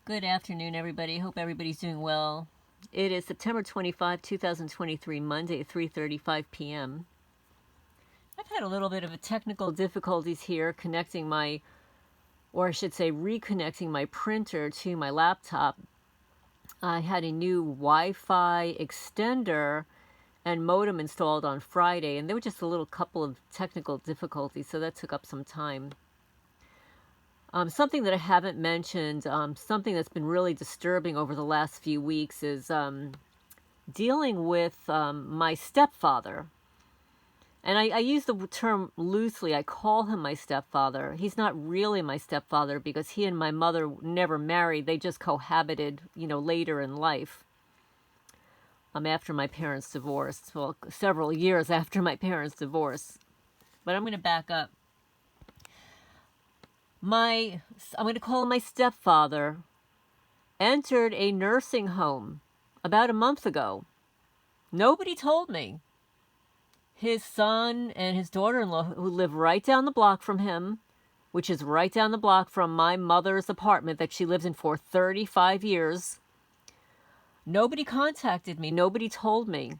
Good afternoon, everybody. Hope everybody's doing well. It is September 25, 2023, Monday at 3:35 p.m. I've had a little bit of a technical difficulties here connecting my, or I should say reconnecting my printer to my laptop. I had a new Wi-Fi extender and modem installed on Friday, and there were just a little couple of technical difficulties, so that took up some time. Something that I haven't mentioned, something that's been really disturbing over the last few weeks is dealing with my stepfather. And I use the term loosely. I call him my stepfather. He's not really my stepfather because he and my mother never married. They just cohabited, later in life. After my parents divorced. Well, several years after my parents divorced. But I'm going to back up. I'm going to call him my stepfather, entered a nursing home about a month ago. Nobody told me. His son and his daughter-in-law, who live right down the block from him, which is right down the block from my mother's apartment that she lives in for 35 years, nobody contacted me. Nobody told me.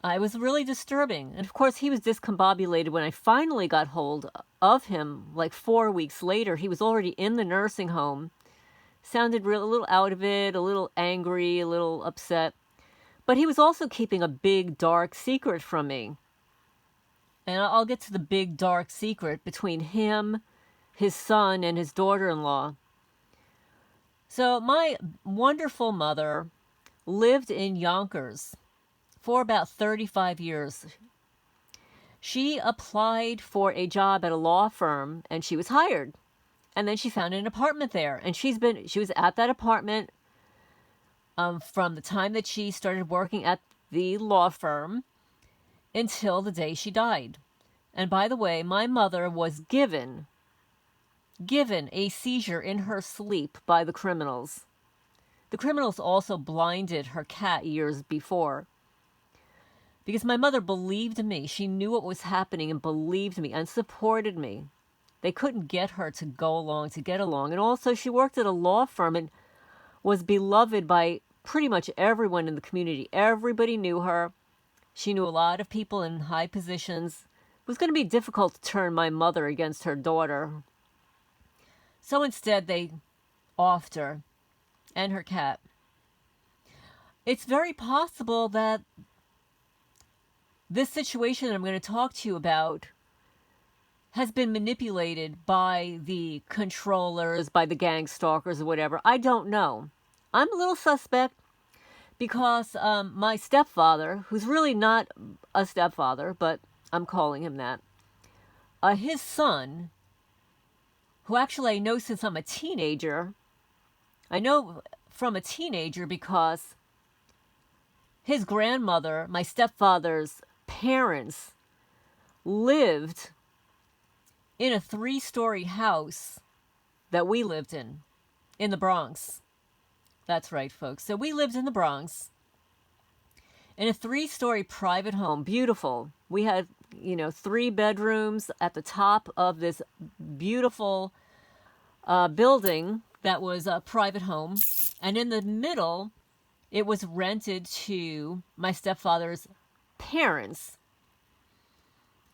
It was really disturbing. And of course, he was discombobulated when I finally got hold of him, like 4 weeks later. He was already in the nursing home. Sounded a little out of it, a little angry, a little upset. But he was also keeping a big, dark secret from me. And I'll get to the big, dark secret between him, his son, and his daughter-in-law. So my wonderful mother lived in Yonkers for about 35 years. She applied for a job at a law firm and she was hired. And then she found an apartment there. And she was at that apartment from the time that she started working at the law firm until the day she died. And by the way, my mother was given a seizure in her sleep by the criminals. The criminals also blinded her cat years before. Because my mother believed me. She knew what was happening and believed me and supported me. They couldn't get her to go along, to get along. And also she worked at a law firm and was beloved by pretty much everyone in the community. Everybody knew her. She knew a lot of people in high positions. It was going to be difficult to turn my mother against her daughter. So instead they offed her and her cat. It's very possible that this situation that I'm going to talk to you about has been manipulated by the controllers, by the gang stalkers or whatever. I don't know. I'm a little suspect because my stepfather, who's really not a stepfather, but I'm calling him that, his son, who actually I know since I'm a teenager, I know from a teenager because his grandmother, my stepfather's parents, lived in a 3-story house that we lived in the Bronx. That's right, folks. So we lived in the Bronx in a 3-story private home. Beautiful. We had, 3 bedrooms at the top of this beautiful building that was a private home. And in the middle, it was rented to my stepfather's parents.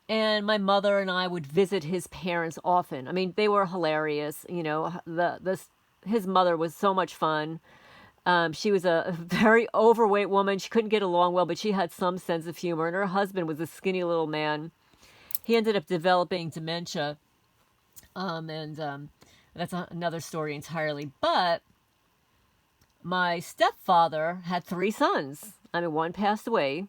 And my mother and I would visit his parents often. I mean, they were hilarious. His mother was so much fun. She was a very overweight woman. She couldn't get along well, but she had some sense of humor. And her husband was a skinny little man. He ended up developing dementia. That's another story entirely. But my stepfather had 3 sons. I mean, one passed away.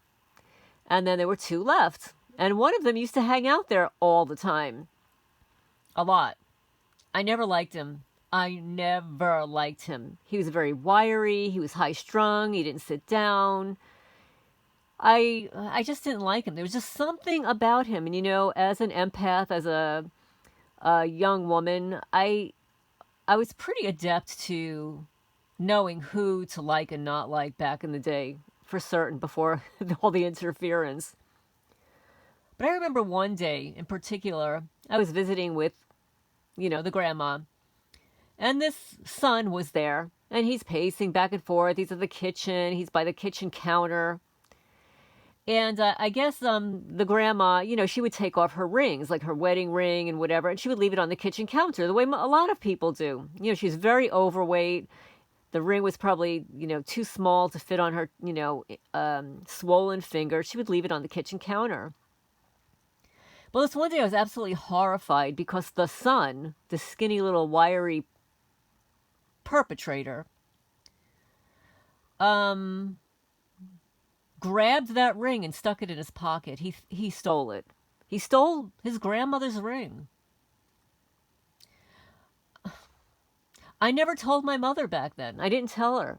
And then there were 2 left. And one of them used to hang out there all the time. A lot. I never liked him. I never liked him. He was very wiry. He was high-strung. He didn't sit down. I just didn't like him. There was just something about him. And, as an empath, as a young woman, I was pretty adept to knowing who to like and not like back in the day, for certain, before all the interference. But I remember one day in particular, I was visiting with, the grandma. And this son was there, and he's pacing back and forth. He's at the kitchen. He's by the kitchen counter. And I guess the grandma, she would take off her rings, like her wedding ring and whatever, and she would leave it on the kitchen counter, the way a lot of people do. She's very overweight. The ring was probably, too small to fit on her, swollen finger. She would leave it on the kitchen counter. Well, this one day I was absolutely horrified because the son, the skinny little wiry perpetrator, grabbed that ring and stuck it in his pocket. He stole it. He stole his grandmother's ring. I never told my mother back then. I didn't tell her.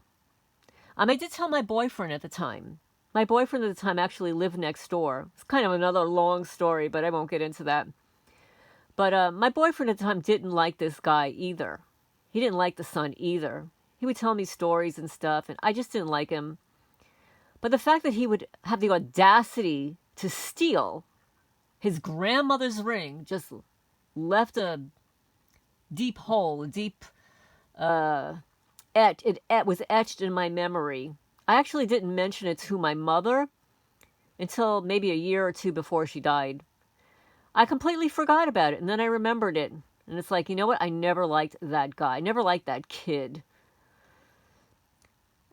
I did tell my boyfriend at the time. My boyfriend at the time actually lived next door. It's kind of another long story, but I won't get into that. But my boyfriend at the time didn't like this guy either. He didn't like the son either. He would tell me stories and stuff, and I just didn't like him. But the fact that he would have the audacity to steal his grandmother's ring just left a deep hole, a deep it was etched in my memory. I actually didn't mention it to my mother until maybe a year or two before she died. I completely forgot about it, and then I remembered it. And it's like, you know what? I never liked that guy. I never liked that kid.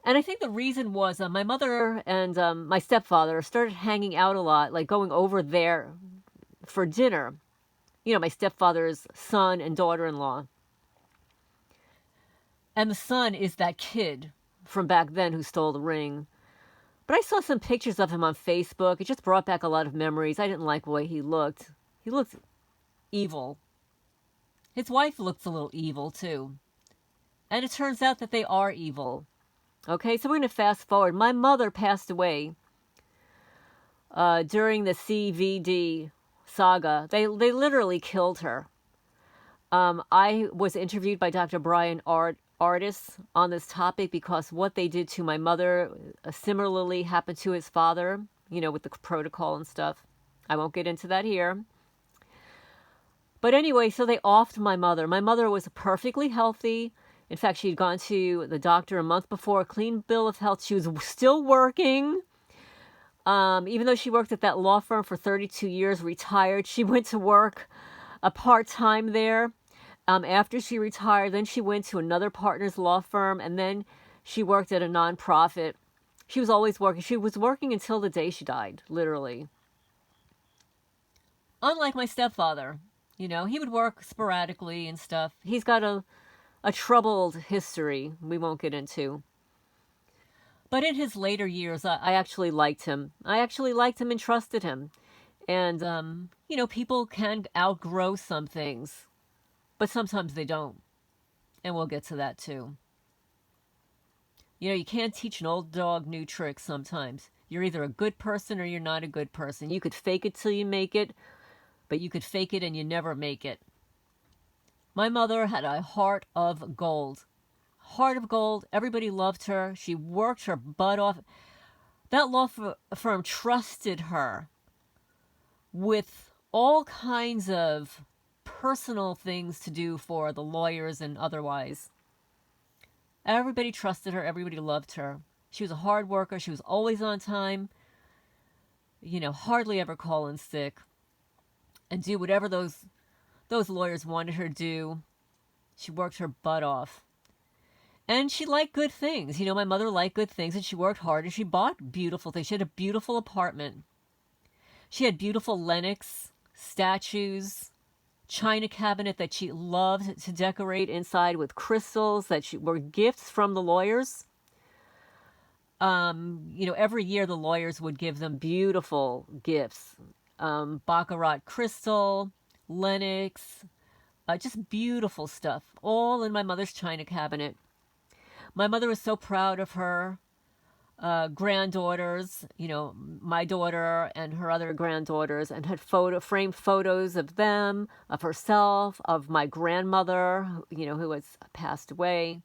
And I think the reason was my mother and my stepfather started hanging out a lot, like going over there for dinner. My stepfather's son and daughter-in-law. And the son is that kid from back then who stole the ring. But I saw some pictures of him on Facebook. It just brought back a lot of memories. I didn't like the way he looked. He looked evil. His wife looks a little evil, too. And it turns out that they are evil. Okay, so we're going to fast forward. My mother passed away during the CVD saga. They literally killed her. I was interviewed by Dr. Brian Artis on this topic because what they did to my mother similarly happened to his father, with the protocol and stuff. I won't get into that here. But anyway, so they offed my mother. My mother was perfectly healthy. In fact, she'd gone to the doctor a month before, a clean bill of health. She was still working. Even though she worked at that law firm for 32 years, retired, she went to work a part-time there. After she retired, then she went to another partner's law firm, and then she worked at a nonprofit. She was always working. She was working until the day she died, literally. Unlike my stepfather, he would work sporadically and stuff. He's got a troubled history we won't get into. But in his later years, I actually liked him. I actually liked him and trusted him. And, people can outgrow some things. But sometimes they don't. And we'll get to that too. You can't teach an old dog new tricks sometimes. You're either a good person or you're not a good person. You could fake it till you make it, but you could fake it and you never make it. My mother had a heart of gold. Heart of gold. Everybody loved her. She worked her butt off. That law firm trusted her with all kinds of personal things to do for the lawyers and otherwise. Everybody trusted her. Everybody loved her. She was a hard worker. She was always on time. Hardly ever call in sick. And do whatever those lawyers wanted her to do. She worked her butt off. And she liked good things. My mother liked good things, and she worked hard, and she bought beautiful things. She had a beautiful apartment. She had beautiful Lenox statues, china cabinet that she loved to decorate inside with crystals that were gifts from the lawyers. Every year the lawyers would give them beautiful gifts. Baccarat crystal, Lenox, just beautiful stuff, all in my mother's china cabinet. My mother was so proud of her granddaughters, my daughter and her other granddaughters, and had framed photos of them, of herself, of my grandmother, who has passed away.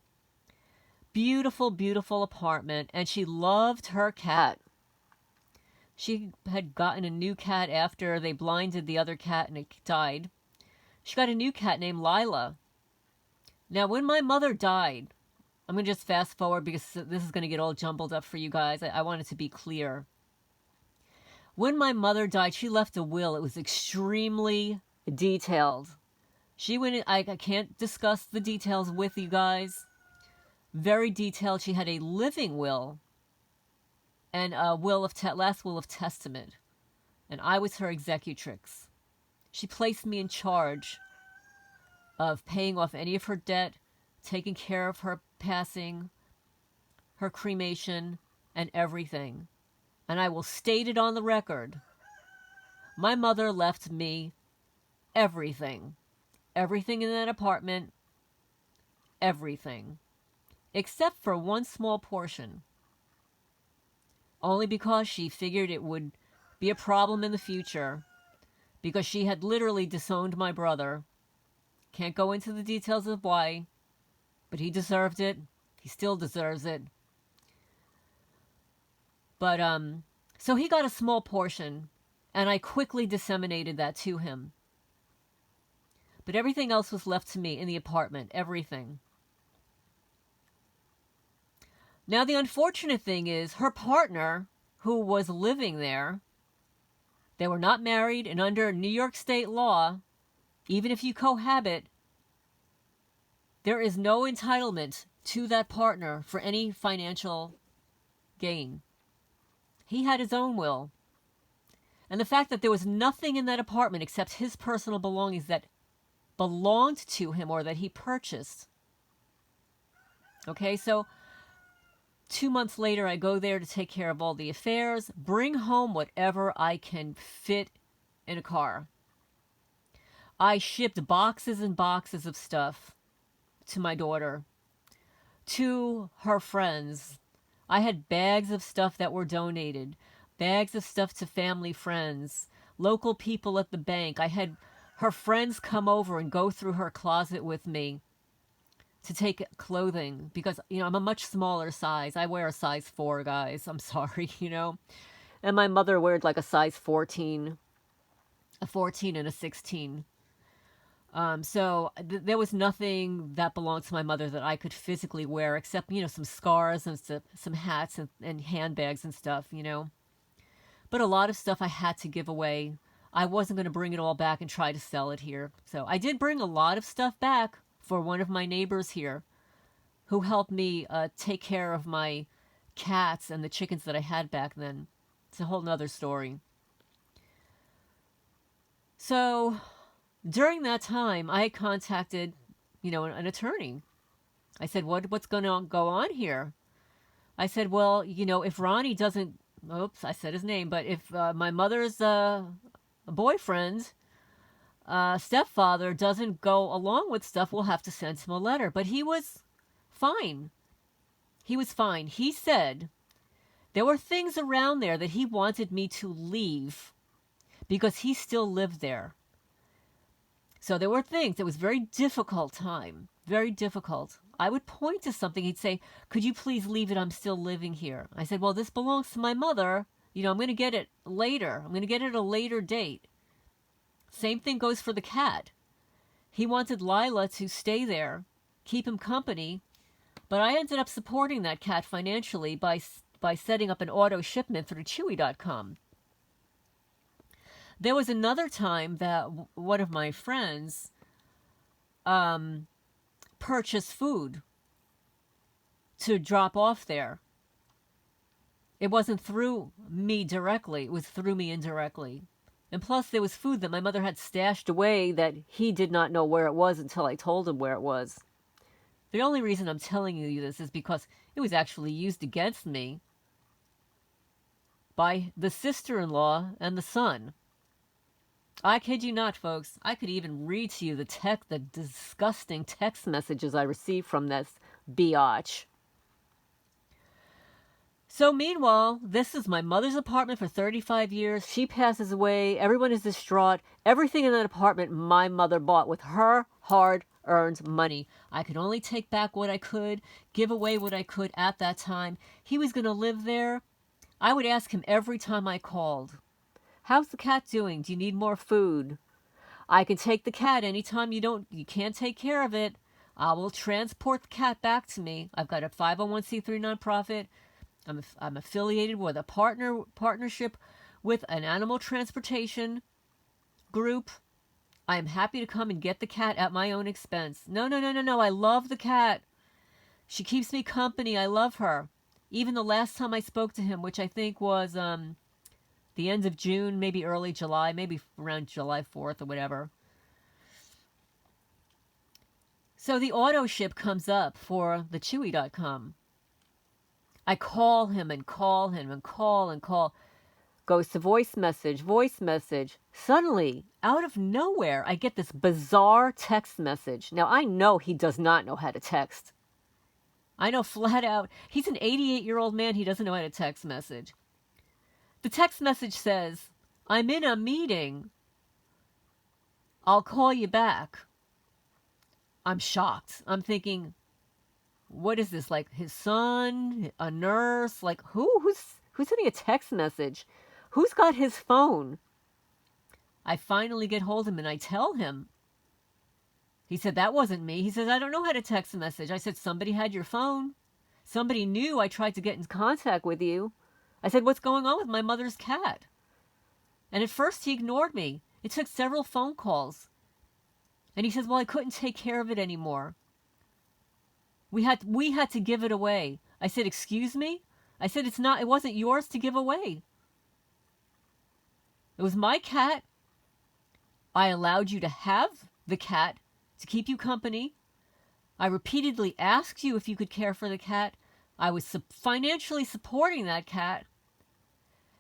Beautiful, beautiful apartment, and she loved her cat. She had gotten a new cat after they blinded the other cat and it died. She got a new cat named Lila. Now, when my mother died, I'm going to just fast forward because this is going to get all jumbled up for you guys. I want it to be clear. When my mother died, she left a will. It was extremely detailed. She went in, I can't discuss the details with you guys. Very detailed. She had a living will and a last will of testament. And I was her executrix. She placed me in charge of paying off any of her debt, taking care of her passing, her cremation, and everything. And I will state it on the record. My mother left me everything. Everything in that apartment. Everything. Except for one small portion. Only because she figured it would be a problem in the future. Because she had literally disowned my brother. Can't go into the details of why. But he deserved it. He still deserves it. But, so he got a small portion, and I quickly disseminated that to him. But everything else was left to me in the apartment. Everything. Now, the unfortunate thing is, her partner, who was living there, they were not married, and under New York state law, even if you cohabit, there is no entitlement to that partner for any financial gain. He had his own will. And the fact that there was nothing in that apartment except his personal belongings that belonged to him or that he purchased. Okay, so 2 months later, I go there to take care of all the affairs, bring home whatever I can fit in a car. I shipped boxes and boxes of stuff to my daughter, to her friends. I had bags of stuff that were donated, bags of stuff to family friends, local people at the bank. I had her friends come over and go through her closet with me to take clothing because, I'm a much smaller size. I wear a size 4, guys. I'm sorry, And my mother wears like a size 14, a 14 and a 16. So there was nothing that belonged to my mother that I could physically wear except, some scarves and some hats and handbags and stuff, But a lot of stuff I had to give away. I wasn't going to bring it all back and try to sell it here. So I did bring a lot of stuff back for one of my neighbors here who helped me take care of my cats and the chickens that I had back then. It's a whole nother story. So during that time, I contacted, an attorney. I said, what's going to go on here? I said, well, if Ronnie doesn't, oops, I said his name, but if my mother's boyfriend, stepfather, doesn't go along with stuff, we'll have to send him a letter. But he was fine. He was fine. He said there were things around there that he wanted me to leave because he still lived there. So there were things. It was a very difficult time. Very difficult. I would point to something. He'd say, could you please leave it? I'm still living here. I said, well, this belongs to my mother. I'm going to get it later. I'm going to get it at a later date. Same thing goes for the cat. He wanted Lila to stay there, keep him company, but I ended up supporting that cat financially by setting up an auto shipment through Chewy.com. There was another time that one of my friends purchased food to drop off there. It wasn't through me directly. It was through me indirectly. And plus, there was food that my mother had stashed away that he did not know where it was until I told him where it was. The only reason I'm telling you this is because it was actually used against me by the sister-in-law and the son. I kid you not, folks. I could even read to you the disgusting text messages I received from this biatch. So meanwhile, this is my mother's apartment for 35 years. She passes away. Everyone is distraught. Everything in that apartment my mother bought with her hard-earned money. I could only take back what I could, give away what I could at that time. He was going to live there. I would ask him every time I called, how's the cat doing? Do you need more food? I can take the cat anytime you can't take care of it. I will transport the cat back to me. I've got a 501c3 nonprofit. I'm affiliated with a partnership with an animal transportation group. I am happy to come and get the cat at my own expense. No. I love the cat. She keeps me company. I love her. Even the last time I spoke to him, which I think was the end of June, maybe early July, maybe around July 4th or whatever. So the auto ship comes up for the Chewy.com. I call him and call him and call and call. Goes to voice message. Suddenly, out of nowhere, I get this bizarre text message. Now, I know he does not know how to text. I know flat out. He's an 88-year-old man. He doesn't know how to text message. The text message says, I'm in a meeting. I'll call you back. I'm shocked. I'm thinking, what is this? Like his son, a nurse? Like who's sending a text message? Who's got his phone? I finally get hold of him and I tell him. He said, that wasn't me. He says, I don't know how to text a message. I said, somebody had your phone. Somebody knew I tried to get in contact with you. I said, what's going on with my mother's cat? And at first he ignored me. It took several phone calls. And he says, well, I couldn't take care of it anymore. We had to give it away. I said, excuse me? I said, it wasn't yours to give away. It was my cat. I allowed you to have the cat to keep you company. I repeatedly asked you if you could care for the cat. I was financially supporting that cat.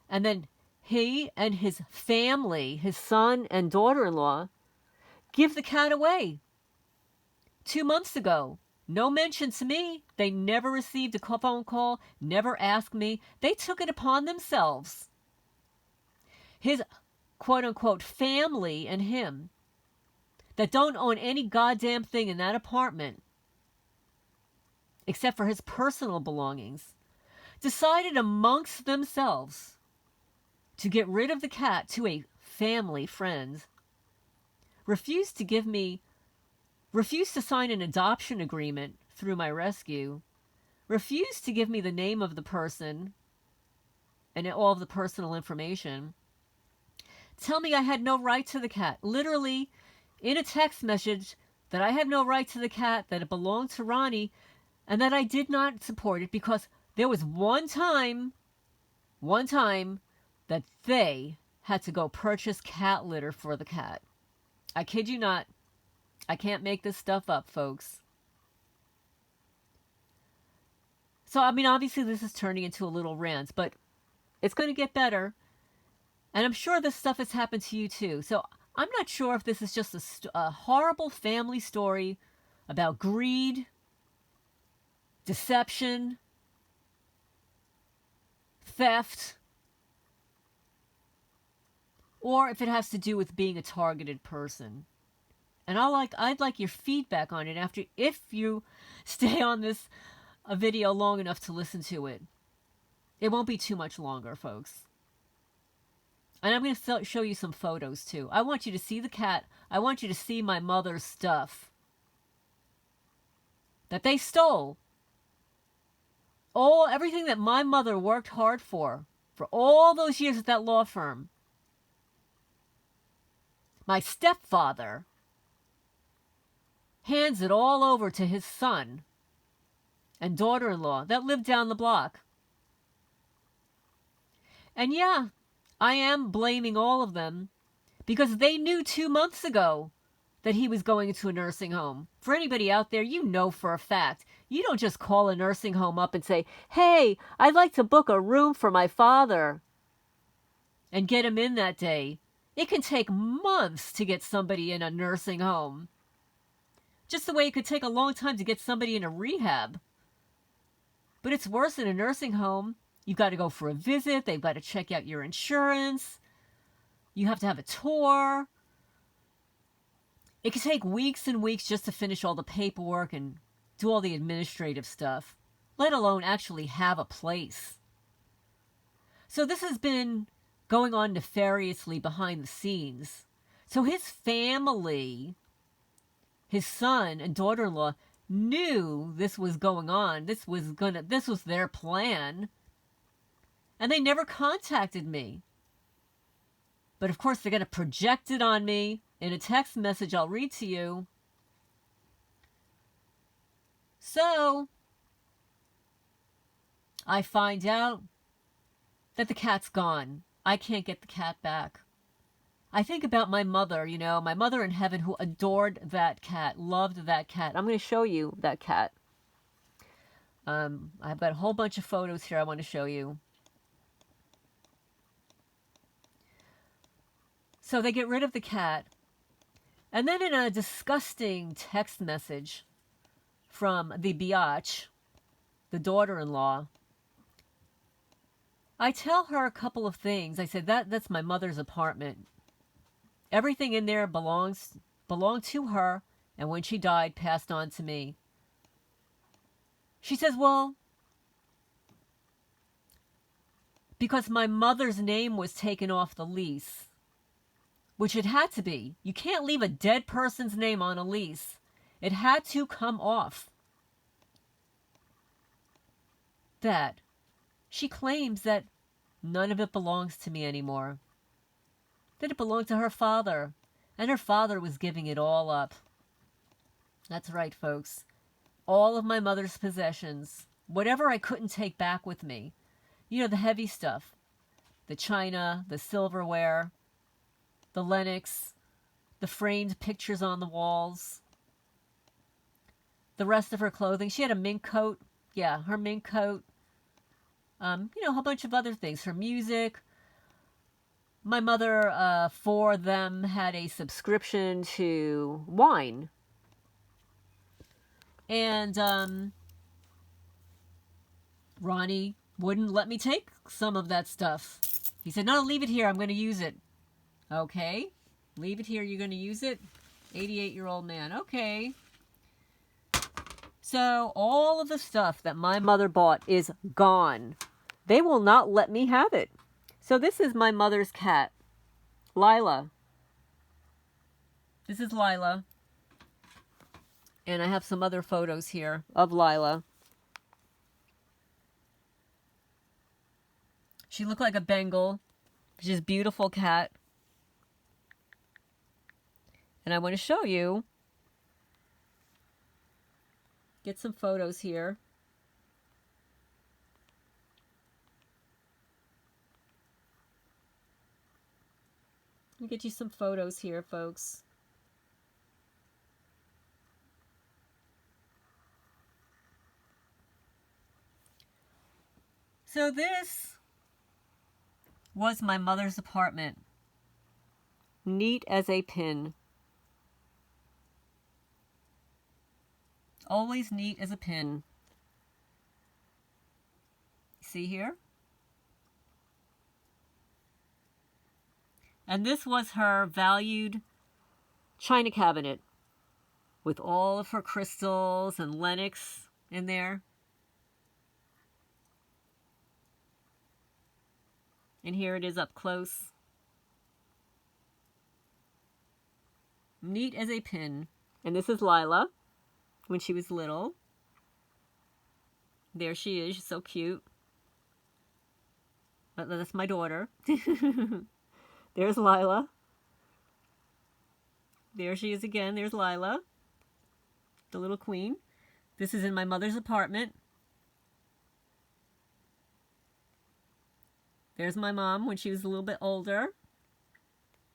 And then he and his family, his son and daughter-in-law, give the cat away. 2 months ago. No mention to me. They never received a phone call, never asked me. They took it upon themselves. His quote-unquote family and him that don't own any goddamn thing in that apartment except for his personal belongings decided amongst themselves to get rid of the cat to a family friend, refused to sign an adoption agreement through my rescue, refused to give me the name of the person and all of the personal information, tell me I had no right to the cat. Literally, in a text message, that I had no right to the cat, that it belonged to Ronnie, and that I did not support it because there was one time that they had to go purchase cat litter for the cat. I kid you not. I can't make this stuff up, folks. So, I mean, obviously this is turning into a little rant, but it's going to get better. And I'm sure this stuff has happened to you too. So I'm not sure if this is just a horrible family story about greed, deception, theft, or if it has to do with being a targeted person. And I'd like your feedback on it if you stay on this video long enough to listen to it. It won't be too much longer, folks. And I'm going to show you some photos too. I want you to see the cat. I want you to see my mother's stuff that they stole. Everything that my mother worked hard for all those years at that law firm. My stepfather hands it all over to his son and daughter-in-law that lived down the block. And yeah, I am blaming all of them because they knew 2 months ago that he was going into a nursing home. For anybody out there, you know for a fact, you don't just call a nursing home up and say, hey, I'd like to book a room for my father and get him in that day. It can take months to get somebody in a nursing home. Just the way it could take a long time to get somebody in a rehab. But it's worse in a nursing home. You've got to go for a visit. They've got to check out your insurance. You have to have a tour. It can take weeks and weeks just to finish all the paperwork and do all the administrative stuff, let alone actually have a place. So this has been going on nefariously behind the scenes. So his family, his son and daughter-in-law, knew this was going on. This was their plan. And they never contacted me. But of course, they're going to project it on me in a text message I'll read to you. So, I find out that the cat's gone. I can't get the cat back. I think about my mother, my mother in heaven who adored that cat, loved that cat. I'm going to show you that cat. I've got a whole bunch of photos here I want to show you. So they get rid of the cat. And then in a disgusting text message from the biatch, the daughter-in-law, I tell her a couple of things. I said, that's my mother's apartment. Everything in there belonged to her, and when she died, passed on to me. She says, well, because my mother's name was taken off the lease, which it had to be. You can't leave a dead person's name on a lease. It had to come off. That she claims that none of it belongs to me anymore. That it belonged to her father, and her father was giving it all up. That's right, folks. All of my mother's possessions, whatever I couldn't take back with me, the heavy stuff, the china, the silverware, the Lenox, the framed pictures on the walls, the rest of her clothing. She had a mink coat. Yeah, her mink coat. A whole bunch of other things. Her music. My mother, for them, had a subscription to wine. And Ronnie wouldn't let me take some of that stuff. He said, no, leave it here. I'm going to use it. Okay, leave it here. You're going to use it? 88-year-old man. Okay. So all of the stuff that my mother bought is gone. They will not let me have it. So this is my mother's cat, Lila. This is Lila. And I have some other photos here of Lila. She looked like a Bengal. She's a beautiful cat. And I want to show you. Get some photos here. Let me get you some photos here, folks. So this was my mother's apartment. Neat as a pin. Always neat as a pin. See here? And this was her valued china cabinet with all of her crystals and Lenox in there. And here it is up close. Neat as a pin. And this is Lila when she was little. There she is. She's so cute. But that's my daughter. There's Lila. There she is again. There's Lila, the little queen. This is in my mother's apartment. There's my mom when she was a little bit older.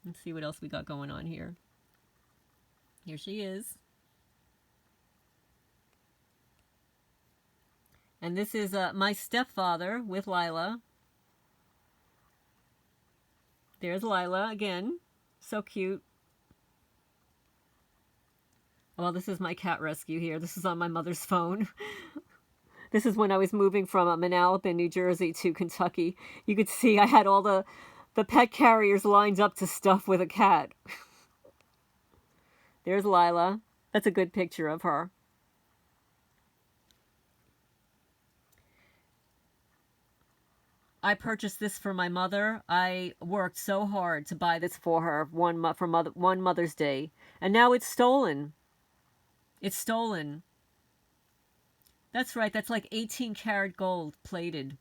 Let's see what else we got going on here. Here she is. And this is my stepfather with Lila. There's Lila again. So cute. Well, this is my cat rescue here. This is on my mother's phone. This is when I was moving from Manalapan, New Jersey to Kentucky. You could see I had all the pet carriers lined up to stuff with a cat. There's Lila. That's a good picture of her. I purchased this for my mother. I worked so hard to buy this for her one Mother's Day. And now it's stolen. It's stolen. That's right. That's like 18 karat gold plated.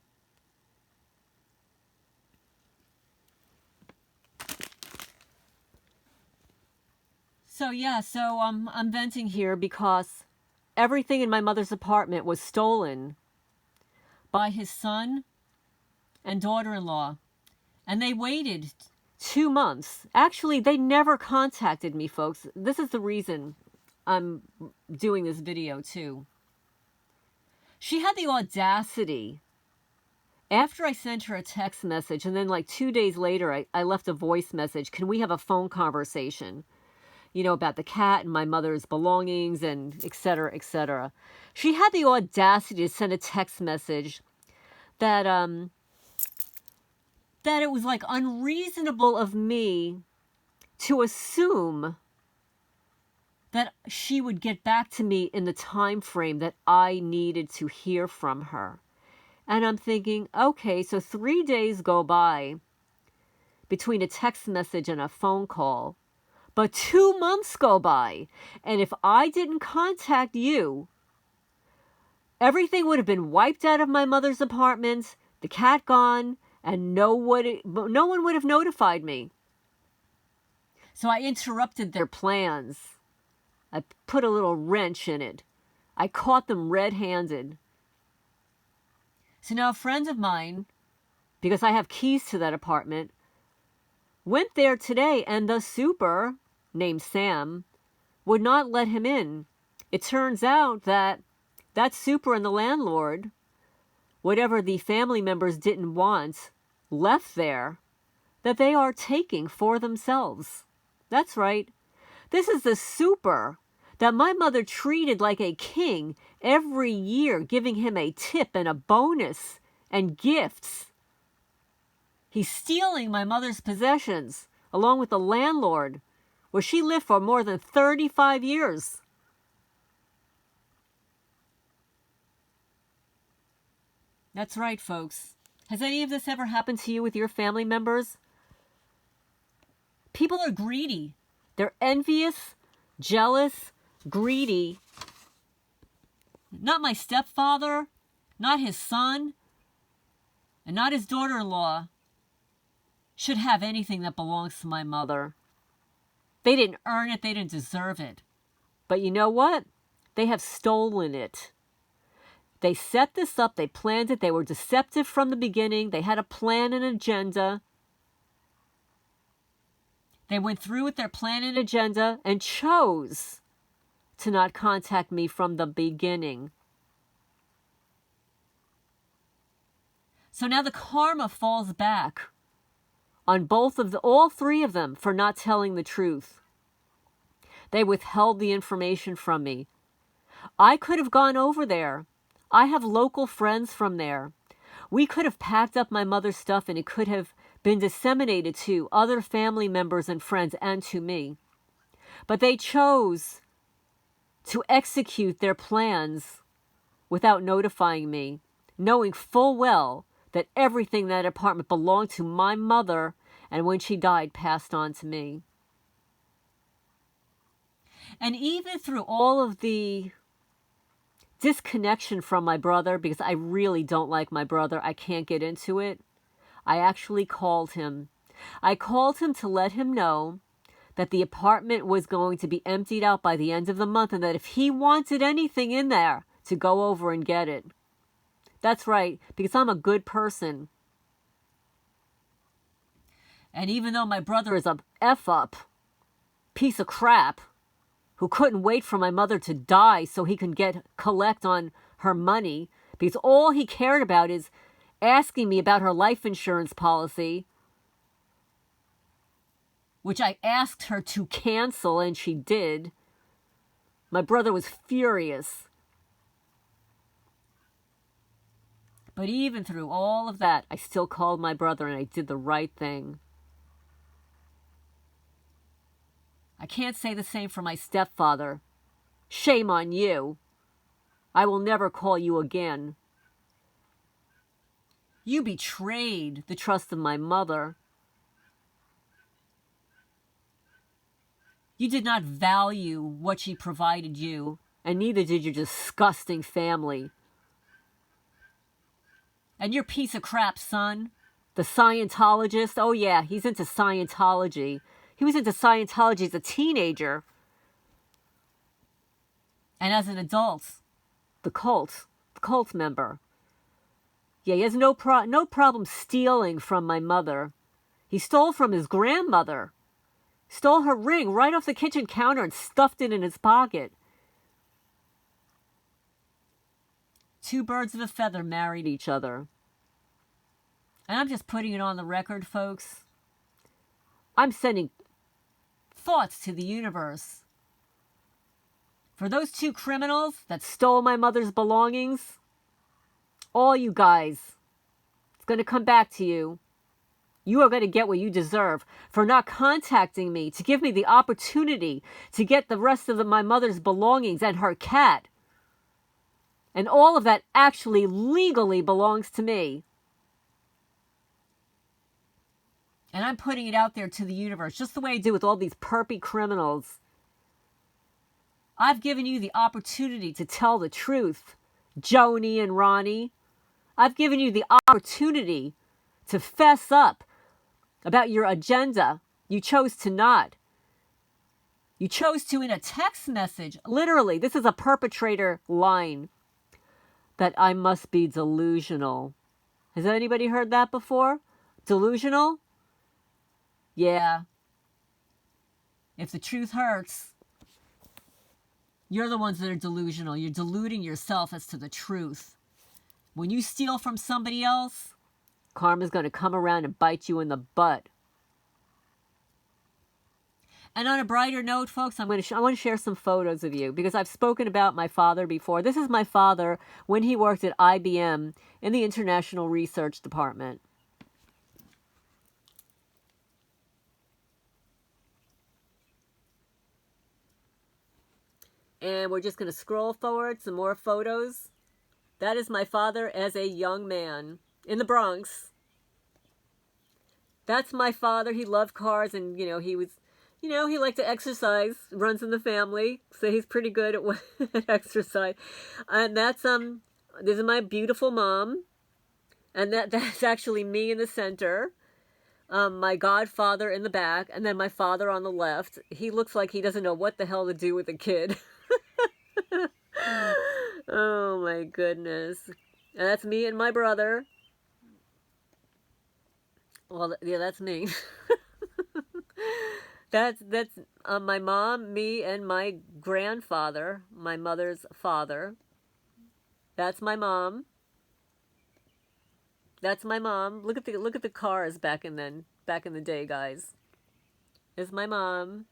So yeah, I'm venting here because everything in my mother's apartment was stolen by his son and daughter-in-law. And they waited 2 months. Actually, they never contacted me, folks. This is the reason I'm doing this video too. She had the audacity, after I sent her a text message, and then like 2 days later, I left a voice message. Can we have a phone conversation? You know, about the cat and my mother's belongings and et cetera, et cetera. She had the audacity to send a text message that it was like unreasonable of me to assume that she would get back to me in the time frame that I needed to hear from her. And I'm thinking, okay, so 3 days go by between a text message and a phone call, but 2 months go by. And if I didn't contact you, everything would have been wiped out of my mother's apartment, the cat gone, and no one would have notified me. So I interrupted their plans. I put a little wrench in it. I caught them red-handed. So now a friend of mine, because I have keys to that apartment, went there today, and the super, named Sam, would not let him in. It turns out that super and the landlord, whatever the family members didn't want left there, that they are taking for themselves. That's right. This is the super that my mother treated like a king every year, giving him a tip and a bonus and gifts. He's stealing my mother's possessions, along with the landlord, where she lived for more than 35 years. That's right, folks. Has any of this ever happened to you with your family members? People are greedy. They're envious, jealous, greedy. Not my stepfather, not his son, and not his daughter-in-law should have anything that belongs to my mother. They didn't earn it, they didn't deserve it. But you know what? They have stolen it. They set this up, they planned it, they were deceptive from the beginning, they had a plan and agenda. They went through with their plan and agenda and chose to not contact me from the beginning. So now the karma falls back on all three of them for not telling the truth. They withheld the information from me. I could have gone over there. I have local friends from there. We could have packed up my mother's stuff and it could have been disseminated to other family members and friends and to me. But they chose to execute their plans without notifying me, knowing full well that everything in that apartment belonged to my mother, and when she died, passed on to me. And even through all of the disconnection from my brother, because I really don't like my brother, I can't get into it, I actually called him. I called him to let him know that the apartment was going to be emptied out by the end of the month, and that if he wanted anything in there, to go over and get it. That's right, because I'm a good person. And even though my brother is a F-up, piece of crap, who couldn't wait for my mother to die so he can collect on her money, because all he cared about is asking me about her life insurance policy, which I asked her to cancel, and she did. My brother was furious. But even through all of that, I still called my brother, and I did the right thing. I can't say the same for my stepfather. Shame on you. I will never call you again. You betrayed the trust of my mother. You did not value what she provided you, and neither did your disgusting family. And your piece of crap son, the Scientologist, oh yeah, he's into Scientology. He was into Scientology as a teenager. And as an adult, the cult member. Yeah, he has no problem stealing from my mother. He stole from his grandmother. Stole her ring right off the kitchen counter and stuffed it in his pocket. Two birds of a feather married each other. And I'm just putting it on the record, folks. I'm sending thoughts to the universe. For those two criminals that stole my mother's belongings, all you guys, it's going to come back to you. You are going to get what you deserve for not contacting me to give me the opportunity to get the rest of my mother's belongings and her cat. And all of that actually legally belongs to me. And I'm putting it out there to the universe, just the way I do with all these perpy criminals. I've given you the opportunity to tell the truth, Joni and Ronnie. I've given you the opportunity to fess up about your agenda. You chose to not. You chose to in a text message. Literally, this is a perpetrator line. That I must be delusional. Has anybody heard that before? Delusional? Yeah. If the truth hurts, you're the ones that are delusional. You're deluding yourself as to the truth. When you steal from somebody else, karma's going to come around and bite you in the butt. And on a brighter note, folks, I want to share some photos of you because I've spoken about my father before. This is my father when he worked at IBM in the International Research Department. And we're just going to scroll forward, some more photos. That is my father as a young man in the Bronx. That's my father. He loved cars and, he was... he liked to exercise, runs in the family, so he's pretty good at exercise. And that's, this is my beautiful mom. And that's actually me in the center. My godfather in the back, and then my father on the left. He looks like he doesn't know what the hell to do with a kid. Oh my goodness. And that's me and my brother. Well, yeah, that's me. That's my mom, me, and my grandfather, my mother's father. That's my mom. That's my mom. Look at the cars back in the day, guys. This is my mom.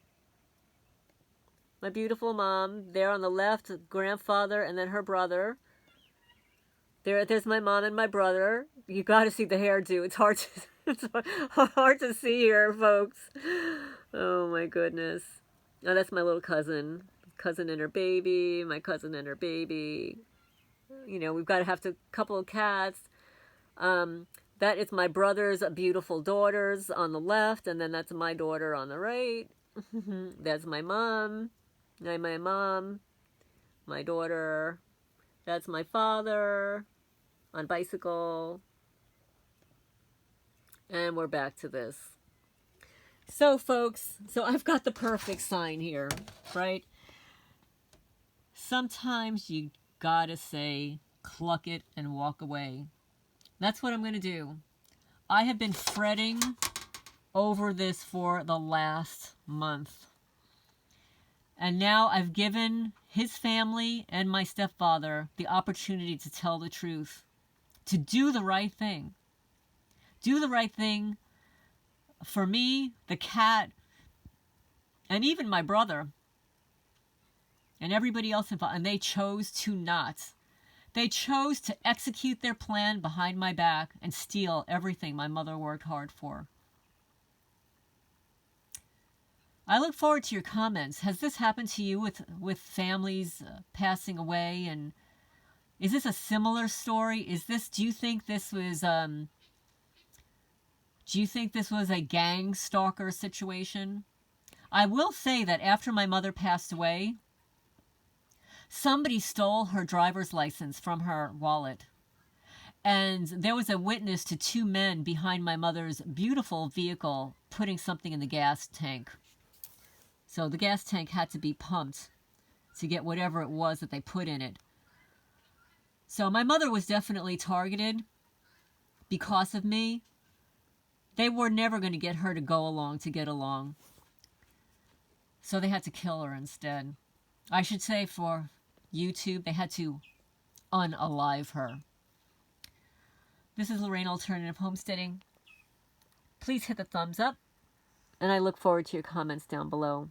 My beautiful mom. There on the left, grandfather, and then her brother. There's my mom and my brother. You got to see the hairdo. It's hard to see here, folks. Oh my goodness. Oh, that's my little cousin. Cousin and her baby. My cousin and her baby. We've got to have a couple of cats. That is my brother's beautiful daughters on the left, and then that's my daughter on the right. That's my mom. My mom. My daughter. That's my father on bicycle. And we're back to this. So, folks, I've got the perfect sign here, right? Sometimes you gotta say, cluck it and walk away. That's what I'm going to do. I have been fretting over this for the last month. And now I've given his family and my stepfather the opportunity to tell the truth. To do the right thing. Do the right thing for me, the cat, and even my brother. And everybody else involved. And they chose to not. They chose to execute their plan behind my back and steal everything my mother worked hard for. I look forward to your comments. Has this happened to you with families passing away? And is this a similar story? Do you think this was a gang stalker situation? I will say that after my mother passed away, somebody stole her driver's license from her wallet. And there was a witness to two men behind my mother's beautiful vehicle putting something in the gas tank. So the gas tank had to be pumped to get whatever it was that they put in it. So my mother was definitely targeted because of me. They were never going to get her to go along to get along. So they had to kill her instead. I should say for YouTube, they had to unalive her. This is Lorraine Alternative Homesteading. Please hit the thumbs up, and I look forward to your comments down below.